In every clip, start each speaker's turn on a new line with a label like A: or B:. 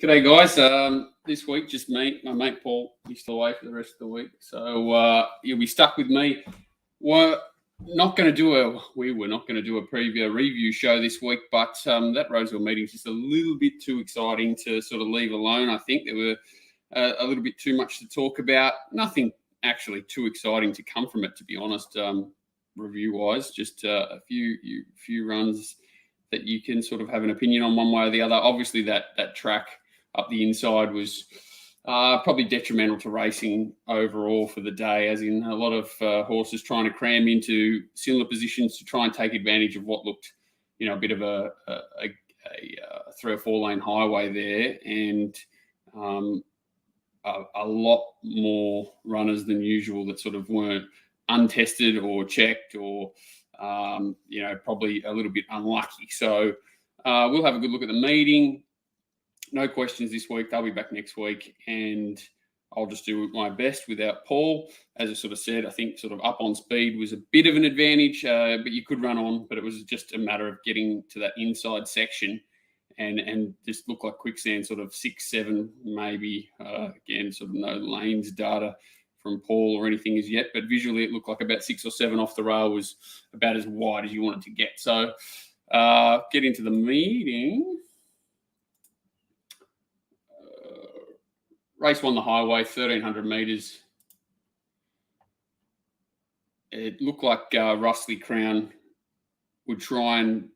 A: G'day, guys. This week, just me. My mate Paul, he's still away for the rest of the week, so you'll be stuck with me. We were not going to do a preview review show this week, but that Rosehill meeting is just a little bit too exciting to sort of leave alone. I think there were a little bit too much to talk about. Nothing actually too exciting to come from it, to be honest. Review-wise, just a few runs that you can sort of have an opinion on one way or the other. Obviously, that track up the inside was probably detrimental to racing overall for the day, as in a lot of horses trying to cram into similar positions to try and take advantage of what looked, a bit of a 3 or 4 lane highway there, and a lot more runners than usual that sort of weren't untested or checked or probably a little bit unlucky. So we'll have a good look at the meeting. No questions this week. They'll be back next week, and I'll just do my best without Paul. As I sort of said, I think sort of up on speed was a bit of an advantage, but you could run on, but it was just a matter of getting to that inside section and just look like quicksand, sort of 6, 7, maybe. Again, sort of no lanes data from Paul or anything as yet, but visually it looked like about 6 or 7 off the rail was about as wide as you wanted to get. So get into the meeting. Race 1 the highway, 1,300 metres. It looked like Rusty Crown would try and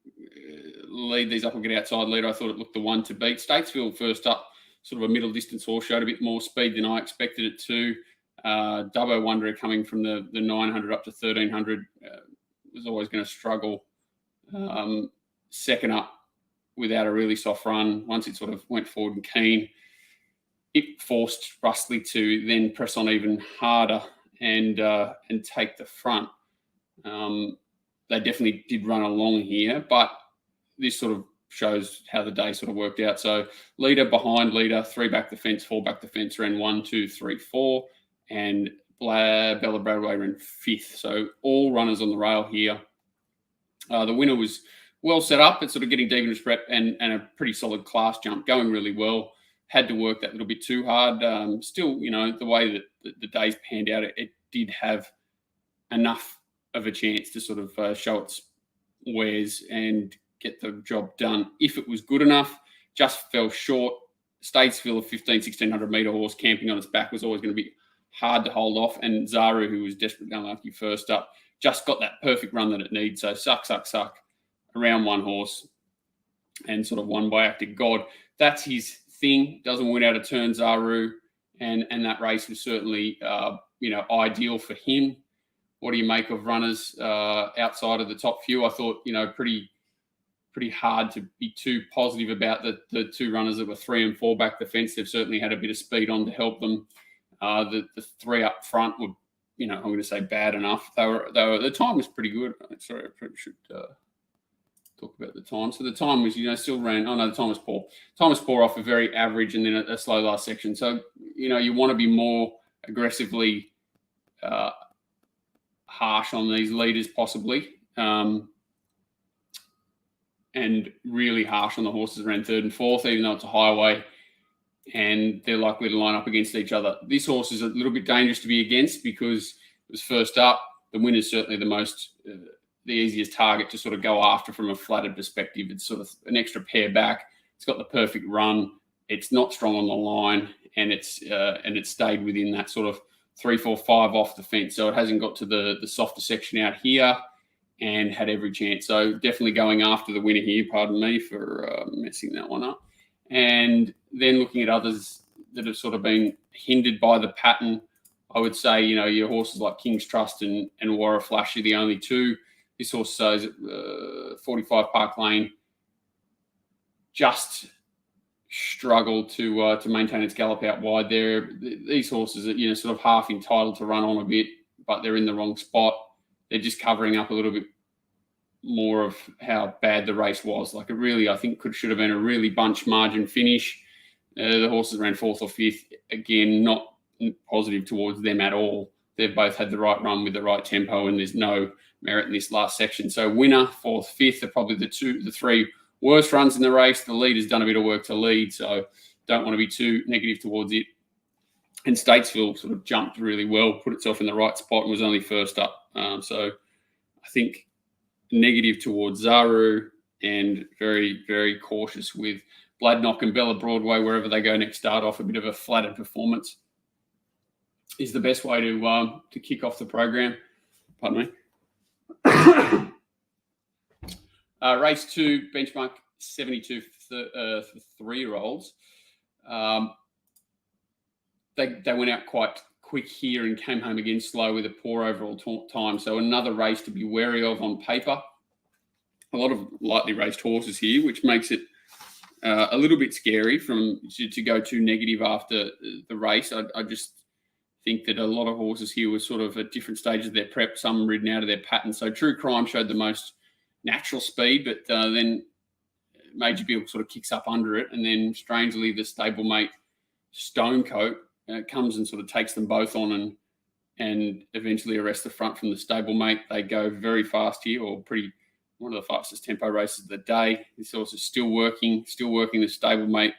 A: lead these up or get outside leader. I thought it looked the one to beat. Statesville first up, sort of a middle distance horse, showed a bit more speed than I expected it to. Dubbo Wanderer coming from the 900 up to 1,300 was always going to struggle. Second up without a really soft run. Once it sort of went forward and keen, it forced Rusty to then press on even harder and take the front. They definitely did run along here, but this sort of shows how the day sort of worked out. So leader behind leader, 3 back the fence, 4 back the fence, ran 1, 2, 3, 4. And Bella Bradway ran 5th. So all runners on the rail here. The winner was well set up. It's sort of getting deep in its prep and a pretty solid class jump, going really well. Had to work that little bit too hard. Still, the way that the days panned out, it did have enough of a chance to sort of show its wares and get the job done. If it was good enough, just fell short. Statesville, a 1,600 metre horse camping on its back, was always going to be hard to hold off, and Zaru, who was desperately unlucky first up, just got that perfect run that it needs. So suck around one horse and sort of won by act of God. That's his thing. Doesn't win out of turn, Zaru, and that race was certainly ideal for him. What do you make of runners outside of the top few? I thought pretty hard to be too positive about the 2 runners that were 3 and 4 back the fence. They've certainly had a bit of speed on to help them. The 3 up front were, I'm going to say bad enough. They were. The time was pretty good. Sorry, I probably should talk about the time. So the time was, still ran. Oh no, the time was poor. Time was poor off a very average and then a slow last section. So you want to be more aggressively harsh on these leaders possibly, and really harsh on the horses around 3rd and 4th, even though it's a highway. And they're likely to line up against each other. This horse is a little bit dangerous to be against because it was first up. The winner's certainly the easiest target to sort of go after from a flattered perspective. It's sort of an extra pair back. It's got the perfect run. It's not strong on the line, and it's stayed within that sort of 3, 4, 5 off the fence. So it hasn't got to the softer section out here and had every chance. So definitely going after the winner here. Pardon me for messing that one up. And then looking at others that have sort of been hindered by the pattern, I would say, your horses like King's Trust and Warra Flash are the only 2. This horse says 45 Park Lane just struggled to maintain its gallop out wide there. These horses are, sort of half entitled to run on a bit, but they're in the wrong spot. They're just covering up a little bit more of how bad the race was. Like it really, I think, should have been a really bunch margin finish. The horses ran 4th or 5th. Again, not positive towards them at all. They've both had the right run with the right tempo, and there's no merit in this last section. So winner, 4th, 5th are probably the 3 worst runs in the race. The leader's done a bit of work to lead, so don't want to be too negative towards it. And Statesville sort of jumped really well, put itself in the right spot and was only first up. So I think negative towards Zaru and very, very cautious with Bladnock and Bella Broadway, wherever they go next start off. A bit of a flattered performance is the best way to kick off the program. Pardon me. Race 2, benchmark 72 for 3-year-olds. They went out quite quick here and came home again slow with a poor overall time. So another race to be wary of on paper. A lot of lightly raced horses here, which makes it a little bit scary to go too negative after the race. I just think that a lot of horses here were sort of at different stages of their prep, some ridden out of their pattern. So True Crime showed the most natural speed, but then Major Bill sort of kicks up under it. And then strangely, the stablemate Stonecoat comes and sort of takes them both on and eventually arrests the front from the stablemate. They go very fast here, or one of the fastest tempo races of the day. This horse is still working the stablemate,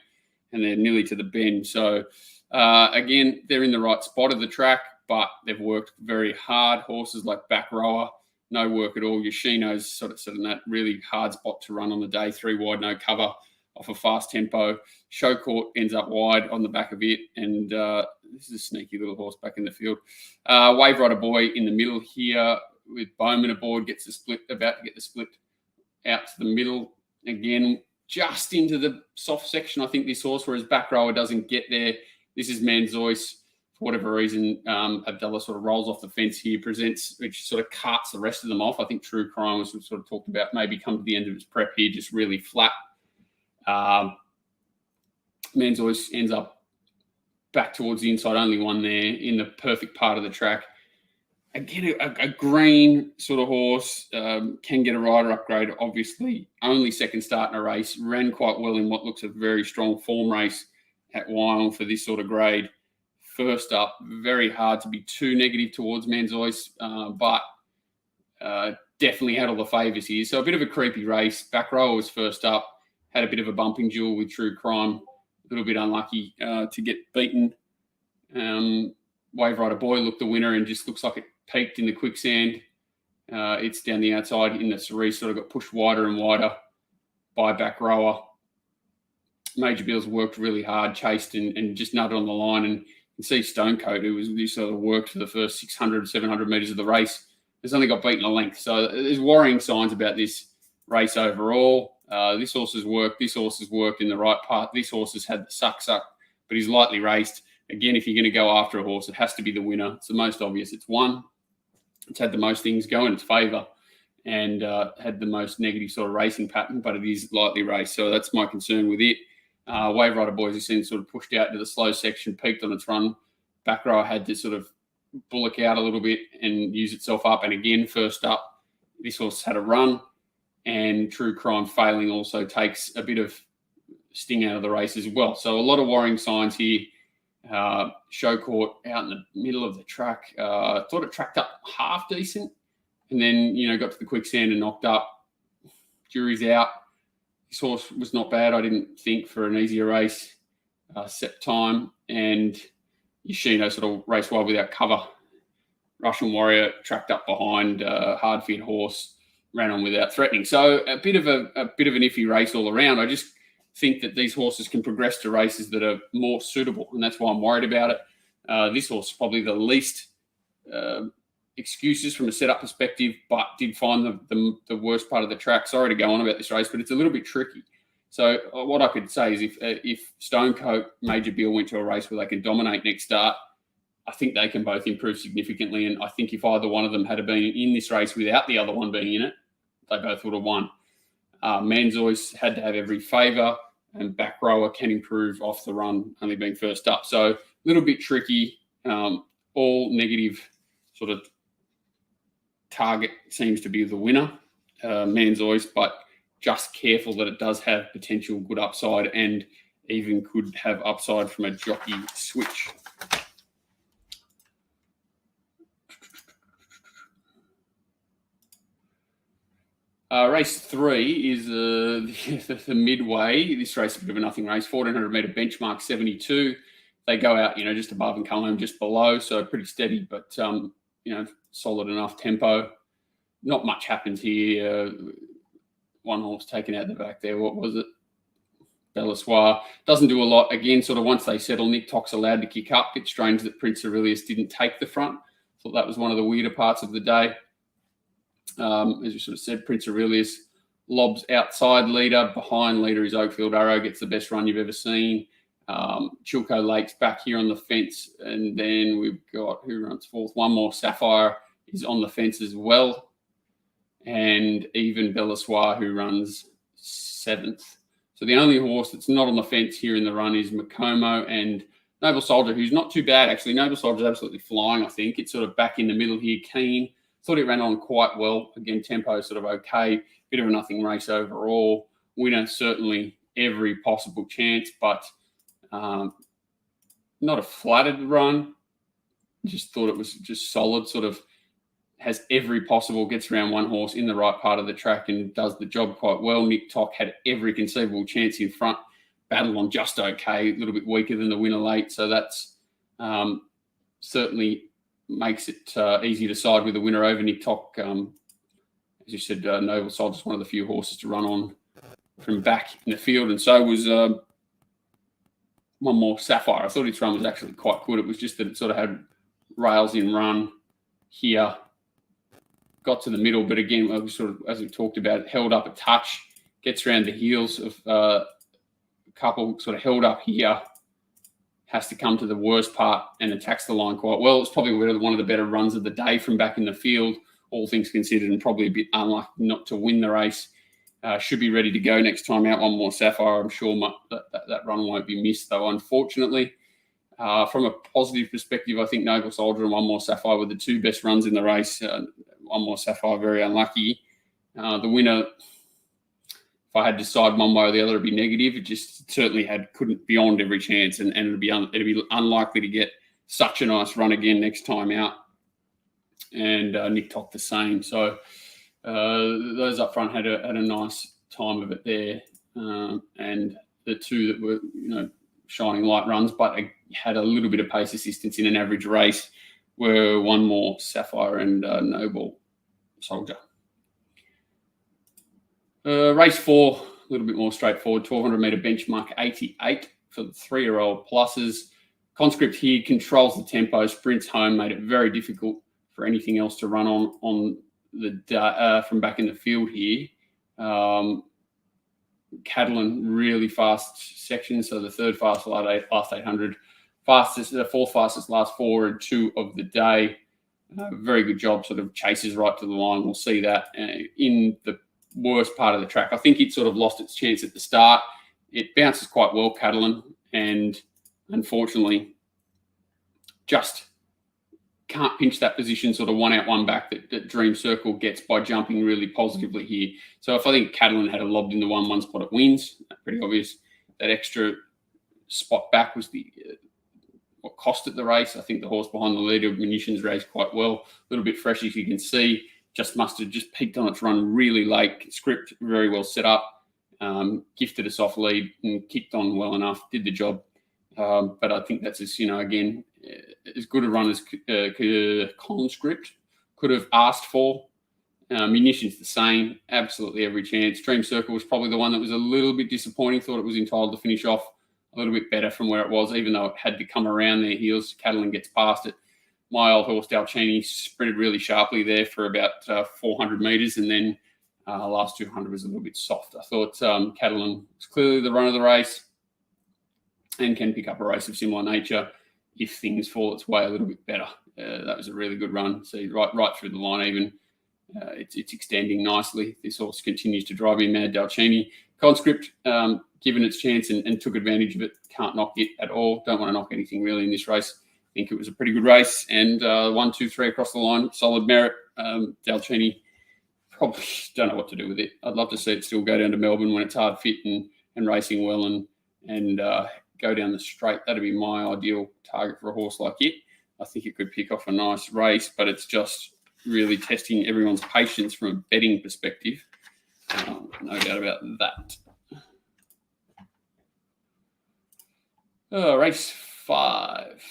A: and they're nearly to the bend. So again, they're in the right spot of the track, but they've worked very hard. Horses like Back Rower, no work at all. Yoshino's sort of in that really hard spot to run on the day, 3 wide, no cover off a fast tempo. Show Court ends up wide on the back of it, and this is a sneaky little horse back in the field. Wave Rider Boy in the middle here with Bowman aboard, gets the split, about to get the split out to the middle. Again, just into the soft section, I think, this horse, whereas Back Rower doesn't get there. This is Manzois. For whatever reason, Abdullah sort of rolls off the fence here, presents, which sort of carts the rest of them off. I think True Crime was sort of talked about, maybe come to the end of its prep here, just really flat. Manzois ends up back towards the inside, only one there in the perfect part of the track. Again, a green sort of horse, can get a rider upgrade, obviously. Only second start in a race. Ran quite well in what looks a very strong form race at Wyong for this sort of grade. First up, very hard to be too negative towards Manzois, but definitely had all the favours here. So a bit of a creepy race. Back Rower was first up, had a bit of a bumping duel with True Crime. A little bit unlucky to get beaten. Wave Rider Boy looked the winner and just looks like it peaked in the quicksand. It's down the outside in the Cerise, sort of got pushed wider and wider by Back Rower. Major Bill's worked really hard, chased and just nutted on the line. And you can see Stonecoat, who sort of worked for the first 600, 700 metres of the race, has only got beaten a length. So there's worrying signs about this race overall. This horse has worked. This horse has worked in the right part. This horse has had the suck, but he's lightly raced. Again, if you're going to go after a horse, it has to be the winner. It's the most obvious. It's won. It's had the most things go in its favour and had the most negative sort of racing pattern, but it is lightly raced. So that's my concern with it. Wave Rider Boys, you've seen sort of pushed out to the slow section, peaked on its run. Back Row had to sort of bullock out a little bit and use itself up. And again, first up, this horse had a run, and True Crime failing also takes a bit of sting out of the race as well. So a lot of worrying signs here. Show Court out in the middle of the track. Thought it tracked up half decent, and then got to the quicksand and knocked up. Jury's out. This horse was not bad, I didn't think, for an easier race. Set time, and Yoshino sort of raced well without cover. Russian Warrior tracked up behind. Hard fit horse ran on without threatening. So a bit of an iffy race all around. I just think that these horses can progress to races that are more suitable, and that's why I'm worried about it. This horse is probably the least excuses from a setup perspective, but did find the worst part of the track. Sorry to go on about this race, but it's a little bit tricky. So what I could say is if Stonecoat, Major Bill went to a race where they can dominate next start, I think they can both improve significantly. And I think if either one of them had been in this race without the other one being in it, they both would have won. Manzois had to have every favour, and Back Rower can improve off the run, only being first up. So a little bit tricky. All negative sort of target seems to be the winner, Manzois, but just careful that it does have potential good upside and even could have upside from a jockey switch. Race 3 is the midway. This race is a bit of a nothing race, 1400 metre benchmark 72. They go out, just above and come home just below, so pretty steady, but solid enough tempo. Not much happens here. One horse taken out the back there. What was it? Bellesoir doesn't do a lot. Again, sort of once they settle, Nick Tock's allowed to kick up. It's strange that Prince Aurelius didn't take the front. Thought that was one of the weirder parts of the day. As you sort of said, Prince Aurelius lobs outside leader. Behind leader is Oakfield Arrow, gets the best run you've ever seen. Chilco Lake's back here on the fence. And then we've got, who runs fourth? One More Sapphire is on the fence as well. And even Bellesoir, who runs seventh. So the only horse that's not on the fence here in the run is Macomo and Noble Soldier, who's not too bad, actually. Noble Soldier's absolutely flying, I think. It's sort of back in the middle here, keen. Thought it ran on quite well. Again, tempo sort of okay. Bit of a nothing race overall. Winner, certainly every possible chance, but not a flattered run. Just thought it was just solid, sort of has every possible, gets around one horse in the right part of the track and does the job quite well. Nick Tock had every conceivable chance in front, battled on just okay, a little bit weaker than the winner late. So that's certainly makes it easy to side with the winner over Nick Tock. As you said, Noble Soldier's one of the few horses to run on from back in the field, and so was One More Sapphire. I thought its run was actually quite good. It was just that it sort of had rails in run here, got to the middle, but again, sort of, as we talked about, held up a touch, gets around the heels of a couple, sort of held up here, has to come to the worst part and attacks the line quite well. It's probably one of the better runs of the day from back in the field, all things considered, and probably a bit unlucky not to win the race. Should be ready to go next time out. One More Sapphire, I'm sure that run won't be missed, though, unfortunately. From a positive perspective, I think Noble Soldier and One More Sapphire were the two best runs in the race. One More Sapphire, very unlucky. The winner, if I had to decide one way or the other, it'd be negative. It just certainly couldn't beyond every chance, and it'd be unlikely to get such a nice run again next time out. And Nick Tock the same. So those up front had a nice time of it there, and the two that were shining light runs, but had a little bit of pace assistance in an average race, were One More Sapphire and Noble Soldier. Race 4, a little bit more straightforward, 1200 metre benchmark 88 for the 3-year-old pluses. Conscript here controls the tempo, sprints home, made it very difficult for anything else to run on the from back in the field here. Catalan, really fast section, so the third fastest last 800, the fourth fastest last 4 and 2 of the day. Very good job, sort of chases right to the line. We'll see that in the worst part of the track. I think it sort of lost its chance at the start. It bounces quite well, Catalan, and unfortunately just can't pinch that position, sort of one out, one back that Dream Circle gets by jumping really positively here. So if I think Catalan had a lobbed in the 1-1 spot, it wins. Pretty obvious. That extra spot back was what cost it the race. I think the horse behind the leader, Munitions, raced quite well. A little bit fresh, as you can see. Just must have just peaked on its run really late. Script very well set up. Gifted a soft lead and kicked on well enough. Did the job. But I think that's again, as good a run as Conscript could have asked for. Munitions the same, absolutely every chance. Dream Circle was probably the one that was a little bit disappointing. Thought it was entitled to finish off a little bit better from where it was, even though it had to come around their heels. Catalan gets past it. My old horse Dalcini sprinted really sharply there for about 400 metres, and then last 200 was a little bit soft. I thought Catalan was clearly the run of the race and can pick up a race of similar nature if things fall its way a little bit better. That was a really good run. See, right through the line even. It's extending nicely. This horse continues to drive me mad, Dalcini. Conscript, given its chance and took advantage of it, can't knock it at all. Don't want to knock anything really in this race. I think it was a pretty good race. And 1, 2, 3 across the line, solid merit. Dalcini, probably don't know what to do with it. I'd love to see it still go down to Melbourne when it's hard fit and racing well and go down the straight. That'd be my ideal target for a horse like it. I think it could pick off a nice race, but it's just really testing everyone's patience from a betting perspective. No doubt about that. Race 5.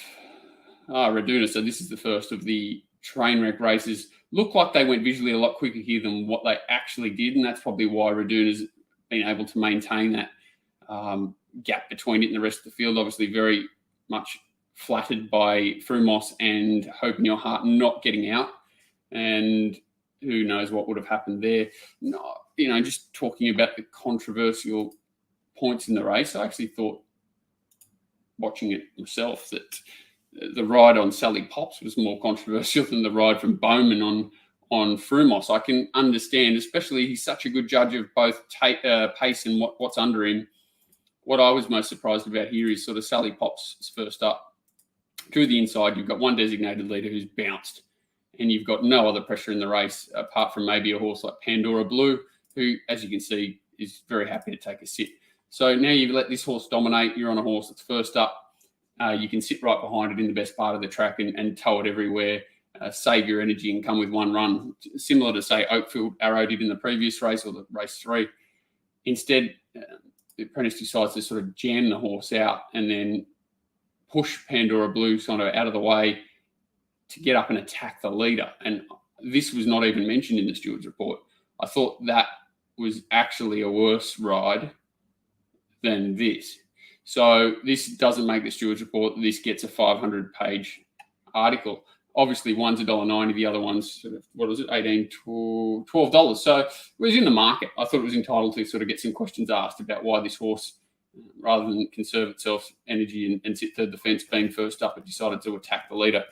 A: Raduna. So this is the first of the train wreck races. Looked like they went visually a lot quicker here than what they actually did, and that's probably why Raduna's been able to maintain that gap between it and the rest of the field. Obviously very much flattered by Frumos and Hope in Your Heart not getting out, and who knows what would have happened there. No, just talking about the controversial points in the race, I actually thought, watching it myself, that the ride on Sally Pops was more controversial than the ride from Bowman on Frumos. I can understand, especially he's such a good judge of both pace and what's under him. What I was most surprised about here is sort of Sally Pops first up. To the inside, you've got one designated leader who's bounced, and you've got no other pressure in the race apart from maybe a horse like Pandora Blue, who, as you can see, is very happy to take a sit. So now you've let this horse dominate. You're on a horse that's first up. You can sit right behind it in the best part of the track and tow it everywhere, save your energy and come with one run, similar to, say, Oakfield Arrow did in the previous race or the race 3. Instead, the apprentice decides to sort of jam the horse out and then push Pandora Blue kind of out of the way to get up and attack the leader. And this was not even mentioned in the steward's report. I thought that was actually a worse ride than this. So this doesn't make the steward's report. This gets a 500-page article. Obviously, one's $1.90, the other one's sort of, what was it, $18, $12. So it was in the market. I thought it was entitled to sort of get some questions asked about why this horse, rather than conserve itself energy and sit third the fence being first up, it decided to attack the leader.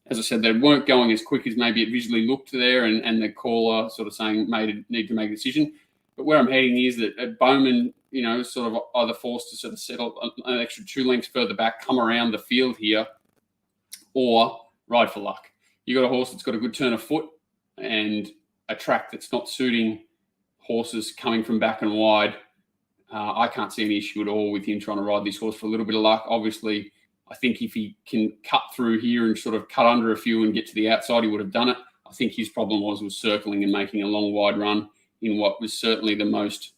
A: As I said, they weren't going as quick as maybe it visually looked there, and the caller sort of saying need to make a decision. But where I'm heading is that Bowman, sort of either forced to sort of settle an extra 2 lengths further back, come around the field here, or ride for luck. You got a horse that's got a good turn of foot and a track that's not suiting horses coming from back and wide. I can't see any issue at all with him trying to ride this horse for a little bit of luck. Obviously, I think if he can cut through here and sort of cut under a few and get to the outside, he would have done it. I think his problem was circling and making a long, wide run in what was certainly the most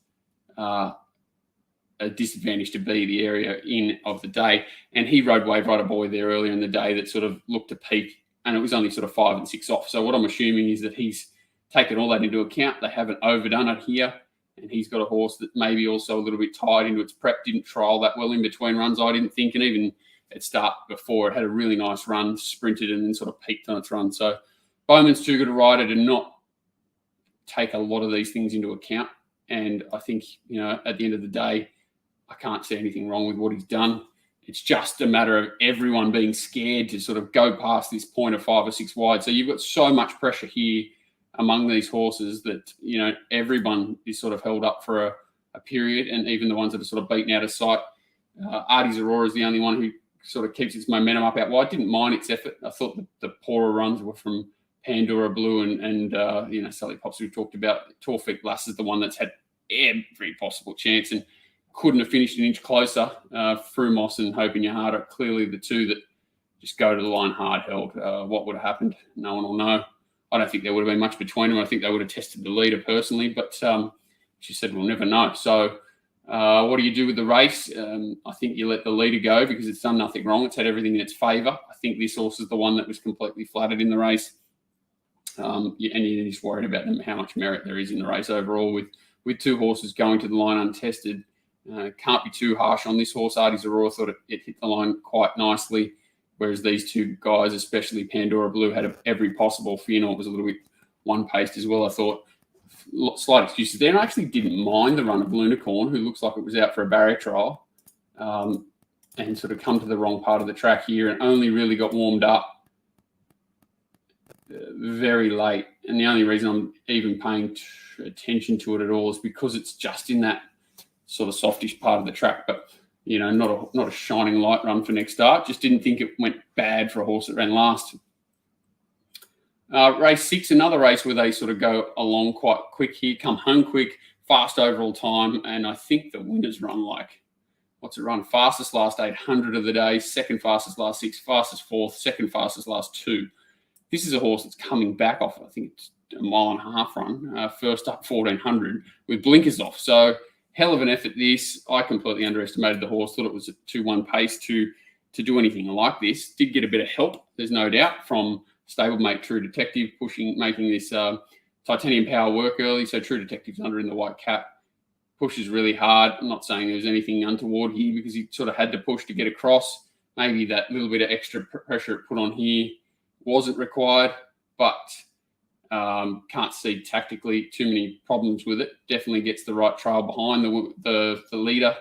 A: a disadvantage to be the area of the day. And he rode Wave Rider Boy there earlier in the day that sort of looked to peak, and it was only sort of 5 and 6 off. So what I'm assuming is that he's taken all that into account. They haven't overdone it here, and he's got a horse that maybe also a little bit tied into its prep, didn't trial that well in between runs, I didn't think, and even at start before it had a really nice run, sprinted and then sort of peaked on its run. So Bowman's too good a rider to not take a lot of these things into account. And I think, at the end of the day, I can't see anything wrong with what he's done. It's just a matter of everyone being scared to sort of go past this point of 5 or 6 wide. So you've got so much pressure here among these horses that, everyone is sort of held up for a period, and even the ones that are sort of beaten out of sight. Artie's Aurora is the only one who sort of keeps its momentum up out wide. Didn't mind its effort. I thought the poorer runs were from Pandora Blue and Sally Pops, we talked about. Torfik Lass is the one that's had every possible chance and couldn't have finished an inch closer. Frumos and Hope in Your Heart are clearly the two that just go to the line hard held. What would have happened? No one will know. I don't think there would have been much between them. I think they would have tested the leader personally, but she said we'll never know. So what do you do with the race? I think you let the leader go because it's done nothing wrong. It's had everything in its favour. I think this horse is the one that was completely flattered in the race. And you're just worried about how much merit there is in the race overall with 2 horses going to the line untested. Can't be too harsh on this horse. Artie's Aurora thought it hit the line quite nicely, whereas these 2 guys, especially Pandora Blue, had every possible. Fianor was a little bit one-paced as well, I thought. Slight excuses there. And I actually didn't mind the run of Lunicorn, who looks like it was out for a barrier trial, and sort of come to the wrong part of the track here and only really got warmed up very late. And the only reason I'm even paying attention to it at all is because it's just in that sort of softish part of the track. But, not a shining light run for next start. Just didn't think it went bad for a horse that ran last. Race 6, another race where they sort of go along quite quick here, come home quick, fast overall time, and I think the winners run fastest last 800 of the day, second fastest last 6, fastest fourth, second fastest last 2. This is a horse that's coming back off, I think it's a mile and a half run, first up 1400 with blinkers off. So hell of an effort this. I completely underestimated the horse, thought it was a 2-1 pace to do anything like this. Did get a bit of help, there's no doubt, from stablemate True Detective making this Titanium Power work early. So True Detective's under in the white cap, pushes really hard. I'm not saying there's anything untoward here because he sort of had to push to get across. Maybe that little bit of extra pressure it put on here wasn't required, but can't see tactically too many problems with it. Definitely gets the right trail behind the leader.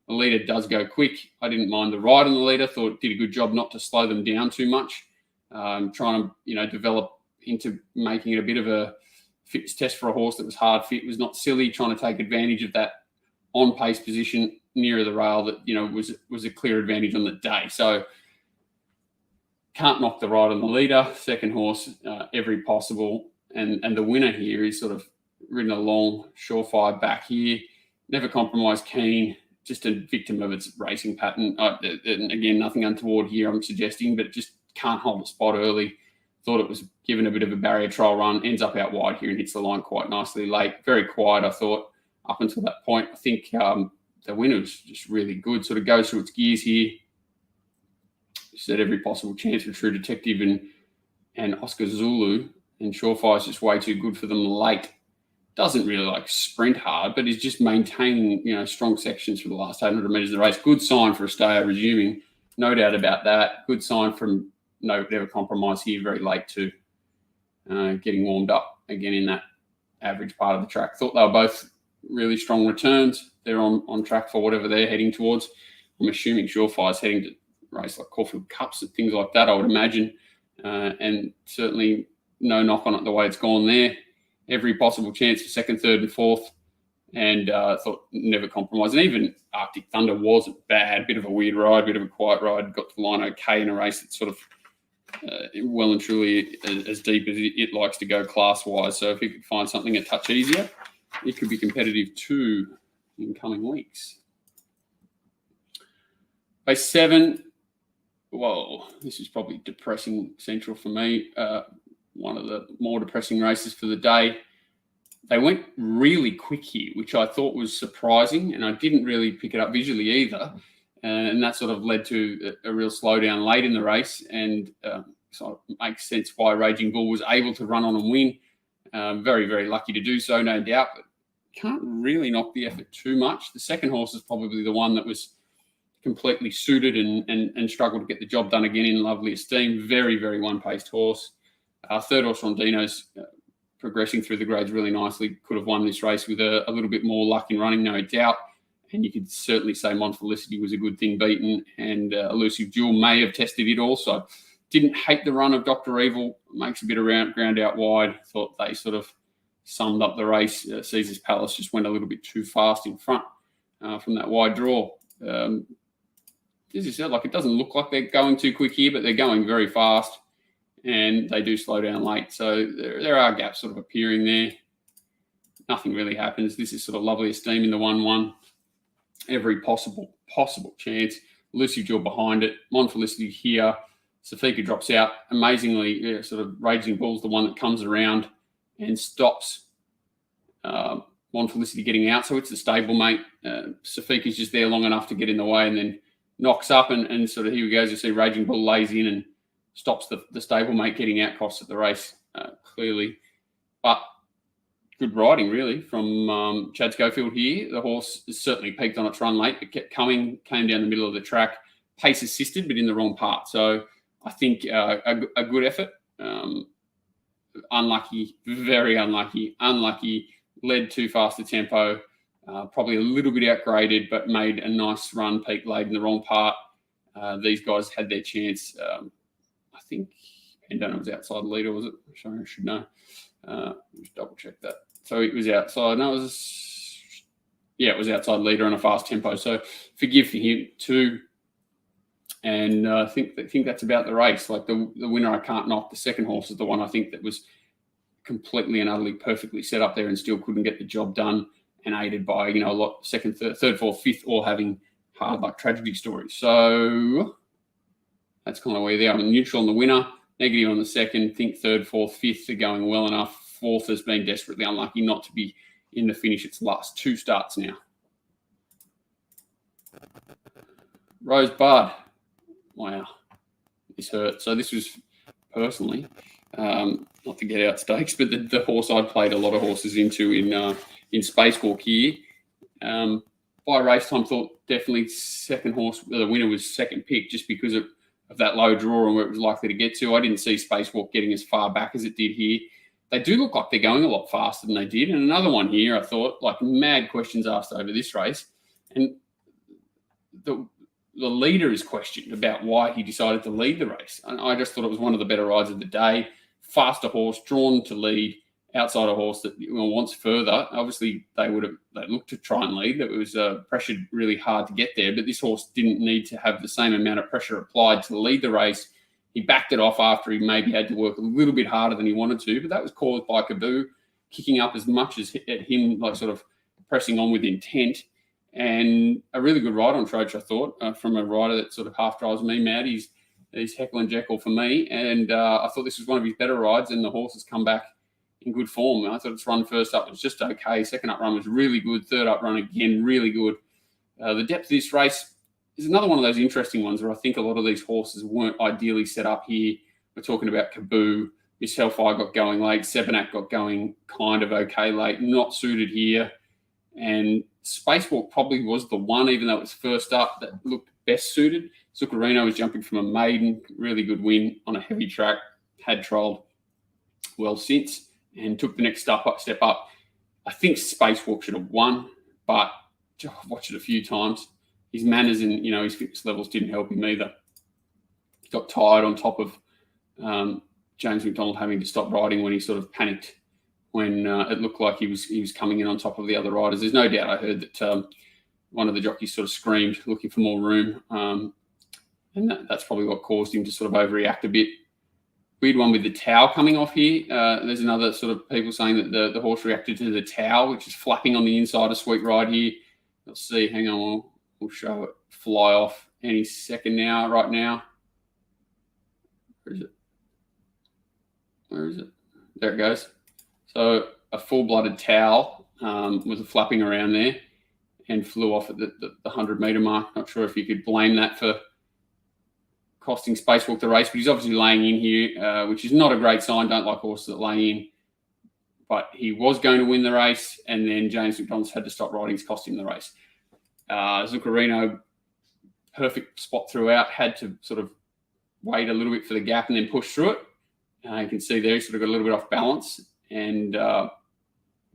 A: The leader does go quick. I didn't mind the ride on the leader. Thought it did a good job not to slow them down too much. Trying to, develop into making it a bit of a fitness test for a horse that was hard fit. Was not silly, trying to take advantage of that on-pace position nearer the rail that, was a clear advantage on the day. So can't knock the ride on the leader. Second horse, every possible. And the winner here is sort of ridden along, surefire back here. Never compromised Keen. Just a victim of its racing pattern. And again, nothing untoward here, I'm suggesting, but just can't hold a spot early. Thought it was given a bit of a barrier trial run, ends up out wide here and hits the line quite nicely late. Very quiet, I thought, up until that point. I think the winner was just really good. Sort of goes through its gears here. Just had every possible chance for True Detective and Oscar Zulu. And Surefire's just way too good for them late. Doesn't really sprint hard, but is just maintaining, strong sections for the last 800 metres of the race. Good sign for a stayer resuming. No doubt about that. Good sign from never compromise here very late too. Getting warmed up again in that average part of the track. Thought they were both really strong returns. They're on track for whatever they're heading towards. I'm assuming Surefire's heading to race like Caulfield Cups and things like that, I would imagine. And certainly no knock on it the way it's gone there. Every possible chance for second, third and fourth. And thought never compromise. And even Arctic Thunder wasn't bad. Bit of a weird ride, bit of a quiet ride. Got to the line okay in a race that's sort of well and truly as deep as it likes to go class-wise. So if he could find something a touch easier, it could be competitive too in coming weeks. Race 7. Whoa, this is probably depressing central for me. One of the more depressing races for the day. They went really quick here, which I thought was surprising, and I didn't really pick it up visually either. And that sort of led to a real slowdown late in the race, and so it makes sense why Raging Bull was able to run on and win. Very, very lucky to do so, no doubt, but can't really knock the effort too much. The second horse is probably the one that was completely suited and struggled to get the job done again in lovely esteem. Very, very one-paced horse. Third horse, Rondino's progressing through the grades really nicely. Could have won this race with a little bit more luck in running, no doubt. And you could certainly say Monfelicity was a good thing beaten, and Elusive Jewel may have tested it also. Didn't hate the run of Dr. Evil. Makes a bit of ground out wide. Thought they sort of summed up the race. Caesar's Palace just went a little bit too fast in front from that wide draw. As you said, it doesn't look like they're going too quick here, but they're going very fast. And they do slow down late. So there are gaps sort of appearing there. Nothing really happens. This is sort of lovely esteem in the 1-1. Every possible chance. Lucy Jewel behind it. Monfelicity here. Safika drops out. Amazingly, sort of Raging Bull's the one that comes around and stops Monfelicity getting out. So it's the stablemate. Safika's just there long enough to get in the way and then knocks up and sort of here we go. As you see, Raging Bull lays in and stops the stablemate getting out costs at the race, clearly. But good riding, really, from Chad Schofield here. The horse is certainly peaked on its run late, but kept coming, came down the middle of the track, pace assisted, but in the wrong part. So I think a good effort. Unlucky, very unlucky, led too fast a tempo, probably a little bit outgraded, but made a nice run, peak laid in the wrong part. These guys had their chance. I think Pendona was outside the leader, was it? Sorry, I should know. Just double check that. So it was outside. No, it was outside leader on a fast tempo. So forgive for him too. And I think that's about the race. The winner I can't knock. The second horse is the one I think that was completely and utterly perfectly set up there and still couldn't get the job done, and aided by a lot second, third, fourth, fifth, all having hard luck tragedy stories. So that's kind of where they are. I'm neutral on the winner, negative on the second. Think third, fourth, fifth are going well enough. fourth has been desperately unlucky not to be in the finish. Its last 2 starts now. Rosebud. Wow, this hurt. So this was personally, not to get out stakes, but the horse I'd played a lot of horses into in Spacewalk here. By race time, thought definitely second horse, the winner was second pick, just because of that low draw and where it was likely to get to. I didn't see Spacewalk getting as far back as it did here. They do look like they're going a lot faster than they did. And another one here, I thought, like, mad questions asked over this race. And the leader is questioned about why he decided to lead the race. And I just thought it was one of the better rides of the day. Faster horse, drawn to lead, outside a horse that wants further. Obviously, they looked to try and lead. It was pressured really hard to get there, but this horse didn't need to have the same amount of pressure applied to lead the race. He backed it off after he maybe had to work a little bit harder than he wanted to, but that was caused by Kaboo kicking up as much as at him, like sort of pressing on with intent. And a really good ride on Troach, I thought, from a rider that sort of half drives me mad. He's Heckle and Jekyll for me, and I thought this was one of his better rides, and the horse has come back in good form. I thought its run first up was just okay. Second up run was really good. Third up run again, really good. The depth of this race is another one of those interesting ones where I think a lot of these horses weren't ideally set up here. We're talking about Kaboo. Miss Hellfire got going late. Sebenak got going kind of okay late. Not suited here. And Spacewalk probably was the one, even though it was first up, that looked best suited. Zuccarino was jumping from a maiden. Really good win on a heavy track. Had trialled well since and took the next step up. I think Spacewalk should have won, but I've watched it a few times. His manners and his fitness levels didn't help him either. He got tired on top of James McDonald having to stop riding when he sort of panicked when it looked like he was coming in on top of the other riders. There's no doubt I heard that one of the jockeys sort of screamed looking for more room, and that's probably what caused him to sort of overreact a bit. Weird one with the towel coming off here. There's another sort of people saying that the horse reacted to the towel, which is flapping on the inside of Sweet Ride here. Let's see. Hang on. We'll show it fly off any second now, right now. Where is it? There it goes. So a full-blooded towel was flapping around there and flew off at the 100-metre mark. Not sure if you could blame that for costing Spacewalk the race, but he's obviously laying in here, which is not a great sign. Don't like horses that lay in. But he was going to win the race, and then James McDonald's had to stop riding. It's cost him the race. Zuccarino, perfect spot throughout, had to sort of wait a little bit for the gap and then push through it. You can see there he sort of got a little bit off balance, and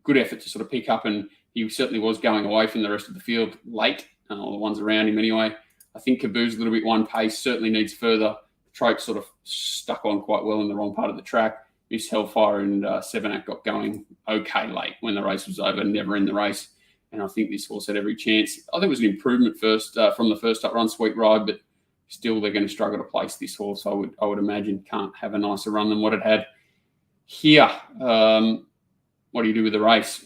A: good effort to sort of pick up, and he certainly was going away from the rest of the field late, all the ones around him anyway. I think Kaboo's a little bit one pace, certainly needs further. Troach sort of stuck on quite well in the wrong part of the track. Miss Hellfire and Sebenak got going okay late when the race was over, never in the race. And I think this horse had every chance. I think it was an improvement first from the first up run, Sweet Ride, but still they're going to struggle to place this horse. I would imagine can't have a nicer run than what it had here. What do you do with the race?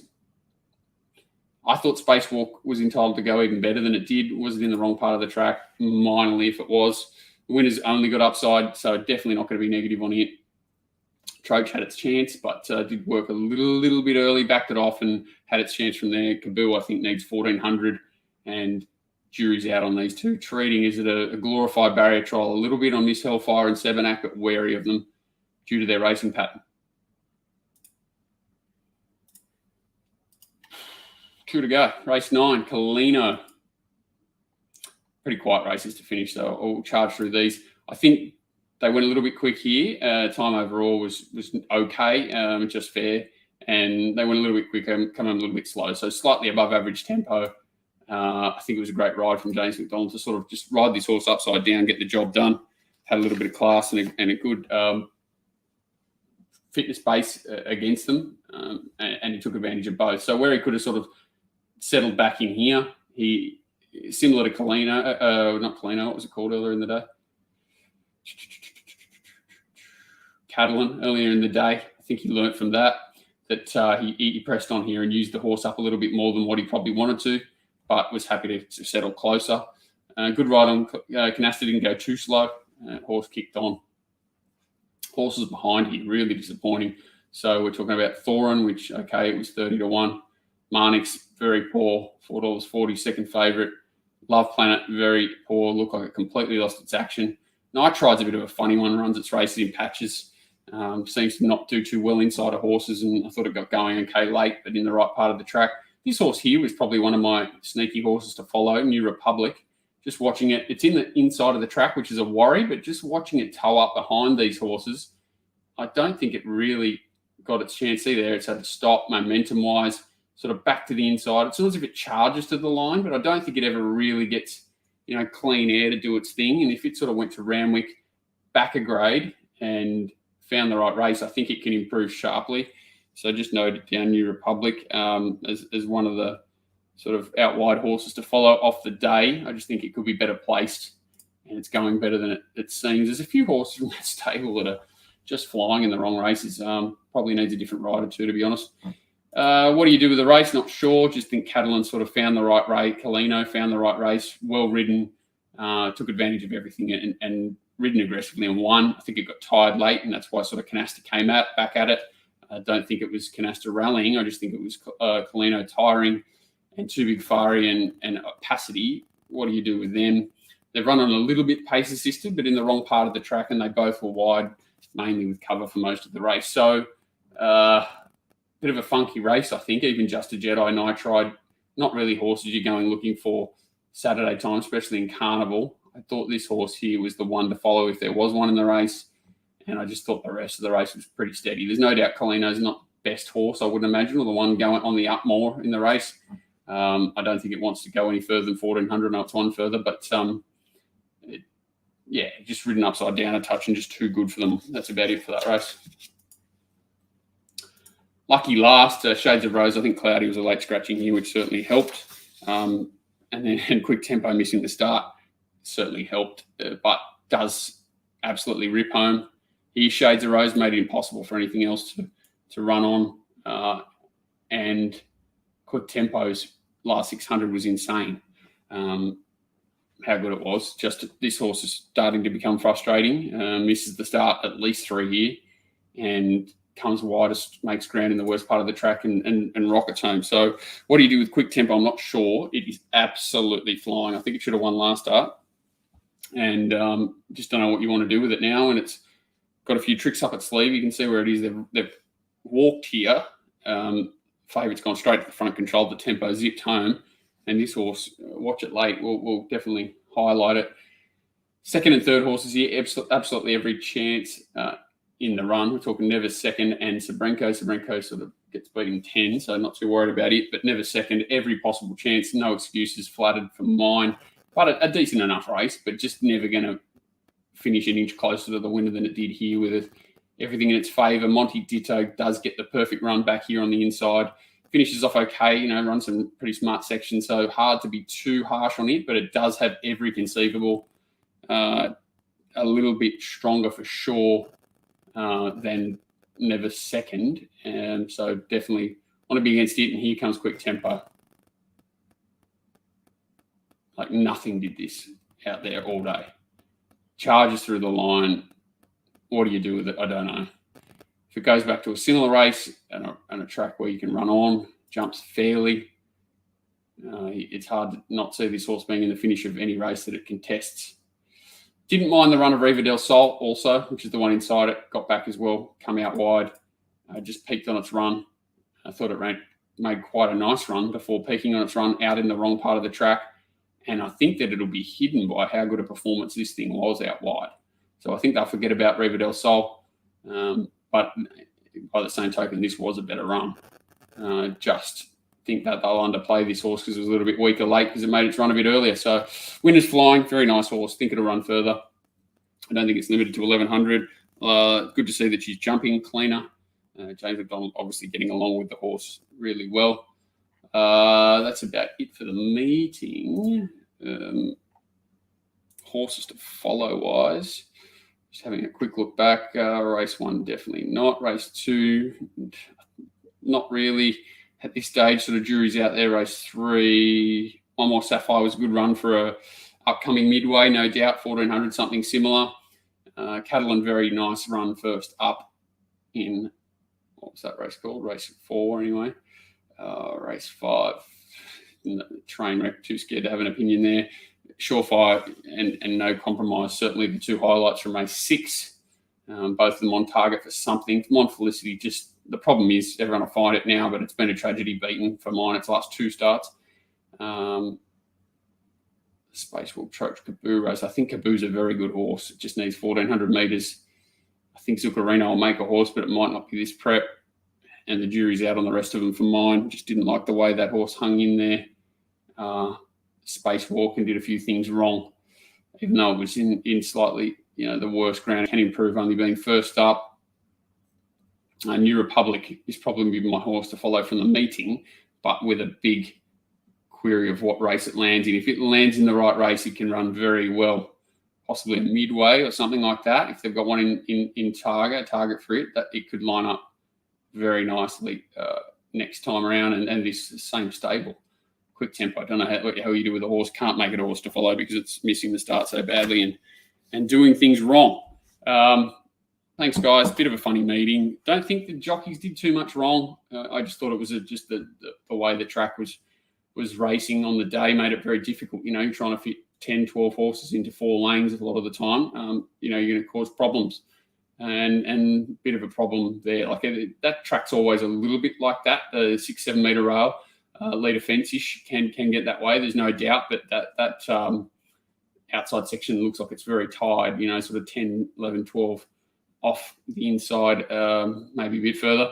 A: I thought Spacewalk was entitled to go even better than it did. Was it in the wrong part of the track? Minorly, if it was. The winner's only got upside, so definitely not going to be negative on it. Troach had its chance, but did work a little bit early, backed it off and had its chance from there. Kaboo, I think, needs 1,400, and jury's out on these two. Treating, is it a glorified barrier trial? A little bit on Miss Hellfire and Sebenak, but wary of them due to their racing pattern. 2 to go. Race 9, Colino. Pretty quiet races to finish, so I'll charge through these. I think they went a little bit quick here. Time overall was okay, just fair. And they went a little bit quicker, coming a little bit slow. So slightly above average tempo. I think it was a great ride from James McDonald to sort of just ride this horse upside down, get the job done. Had a little bit of class and a good fitness base against them. And he took advantage of both. So where he could have sort of settled back in here, he, similar to Colino, not Colino, what was it called earlier in the day? Catalan earlier in the day. I think he learnt from that he pressed on here and used the horse up a little bit more than what he probably wanted to, but was happy to settle closer. Good ride on Canasta, didn't go too slow. Horse kicked on. Horses behind here, really disappointing. So we're talking about Thorin, which, okay, it was 30-1. Marnix, very poor, $4.40, second favourite. Love Planet, very poor, looked like it completely lost its action. Nitride's a bit of a funny one, runs its races in patches. Seems to not do too well inside of horses, and I thought it got going okay late, but in the right part of the track. This horse here was probably one of my sneaky horses to follow, New Republic. Just watching it, it's in the inside of the track, which is a worry, but just watching it toe up behind these horses, I don't think it really got its chance. See there, it's had to stop momentum-wise, sort of back to the inside. It's almost as if it charges to the line, but I don't think it ever really gets, clean air to do its thing. And if it sort of went to Randwick, back a grade, and found the right race, I think it can improve sharply. So just noted down New Republic as one of the sort of out wide horses to follow off the day. I just think it could be better placed, and it's going better than it seems. There's a few horses from that stable that are just flying in the wrong races. Probably needs a different rider too, to be honest. What do you do with the race? Not sure. Just think Catalan sort of found the right race. Colino found the right race. Well ridden. Took advantage of everything and ridden aggressively and won. I think it got tired late, and that's why sort of Canasta came back at it. I don't think it was Canasta rallying. I just think it was Colino tiring, and Too Big Fari and Opacity. What do you do with them? They've run on a little bit pace assisted, but in the wrong part of the track, and they both were wide, mainly with cover for most of the race. So bit of a funky race, I think. Even Just a Jedi, Nitride, not really horses you're going looking for Saturday time, especially in Carnival. I thought this horse here was the one to follow if there was one in the race, and I just thought the rest of the race was pretty steady. There's no doubt Colino's not best horse, I wouldn't imagine, or the one going on the up more in the race. I don't think it wants to go any further than 1400. No, it's one further, but just ridden upside down a touch and just too good for them. That's about it for that race. Lucky last, Shades of Rose. I think Cloudy was a late scratching here, which certainly helped. And then Quick Tempo missing the start certainly helped, but does absolutely rip home. Here, Shades of Rose made it impossible for anything else to run on. And Quick Tempo's last 600 was insane. How good it was. Just this horse is starting to become frustrating. Misses the start at least 3 here, and comes widest, makes ground in the worst part of the track, and rockets home. So what do you do with Quick Tempo? I'm not sure. It is absolutely flying. I think it should have won last start, and just don't know what you want to do with it now. And it's got a few tricks up its sleeve. You can see where it is. They've walked here. Favourite's gone straight to the front, controlled the tempo, zipped home. And this horse, watch it late, we'll definitely highlight it. Second and third horses here, absolutely every chance in the run. We're talking Never Second and Sabrenko. Sabrenko sort of gets beaten 10, so not too worried about it. But Never Second, every possible chance, no excuses, flattered for mine. But a decent enough race, but just never going to finish an inch closer to the winner than it did here with everything in its favour. Monty Ditto does get the perfect run back here on the inside. Finishes off okay, runs some pretty smart sections, so hard to be too harsh on it, but it does have every conceivable, a little bit stronger for sure than Never Second. So definitely want to be against it, and here comes Quick Tempo. Like nothing did this out there all day. Charges through the line. What do you do with it? I don't know. If it goes back to a similar race and a track where you can run on, jumps fairly, it's hard to not see this horse being in the finish of any race that it contests. Didn't mind the run of Riva del Sol also, which is the one inside it. Got back as well, come out wide. Just peaked on its run. I thought it made quite a nice run before peaking on its run out in the wrong part of the track. And I think that it'll be hidden by how good a performance this thing was out wide. So I think they'll forget about Riva del Sol. But by the same token, this was a better run. Just think that they'll underplay this horse because it was a little bit weaker late because it made its run a bit earlier. So Winner's Flying, very nice horse. Think it'll run further. I don't think it's limited to 1100. Good to see that she's jumping cleaner. James McDonald obviously getting along with the horse really well. That's about it for the meeting. Horses to follow wise. Just having a quick look back. Race 1, definitely not. Race 2, not really at this stage. Sort of jury's out there. Race 3, One More Sapphire was a good run for a upcoming midway, no doubt. 1400, something similar. Catalan, very nice run first up in what was that race called? Race 4 anyway. Race 5. Train wreck, too scared to have an opinion there. Surefire and No Compromise, certainly the 2 highlights from race 6. Both of them on target for something. Mon Felicity, just the problem is everyone will find it now, but it's been a tragedy beaten for mine its last 2 starts. Space Walk Troach Kaboo race. I think Kaboo's a very good horse. It just needs 1,400 metres. I think Zuccarino will make a horse, but it might not be this prep. And the jury's out on the rest of them for mine. Just didn't like the way that horse hung in there. Space Walk and did a few things wrong, even though it was in slightly, the worst ground. Can improve, only being first up. New Republic is probably my horse to follow from the meeting, but with a big query of what race it lands in. If it lands in the right race, it can run very well, possibly a midway or something like that. If they've got one in target for it, that it could line up very nicely next time around, and this same stable. Quick Tempo. I don't know how you do with a horse. Can't make it a horse to follow because it's missing the start so badly and doing things wrong. Thanks, guys. Bit of a funny meeting. Don't think the jockeys did too much wrong. I just thought it was just the way the track was racing on the day made it very difficult. You're trying to fit 10, 12 horses into 4 lanes a lot of the time. You're going to cause problems. And bit of a problem there. Like that track's always a little bit like that. The 6-7 metre rail, leader fence-ish can get that way. There's no doubt, but that outside section looks like it's very tied, sort of 10, 11, 12 off the inside, maybe a bit further.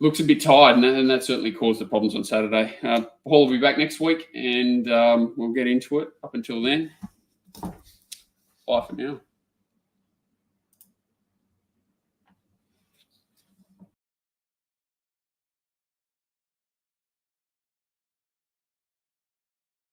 A: Looks a bit tired, and that certainly caused the problems on Saturday. Paul will be back next week, and we'll get into it. Up until then, bye for now.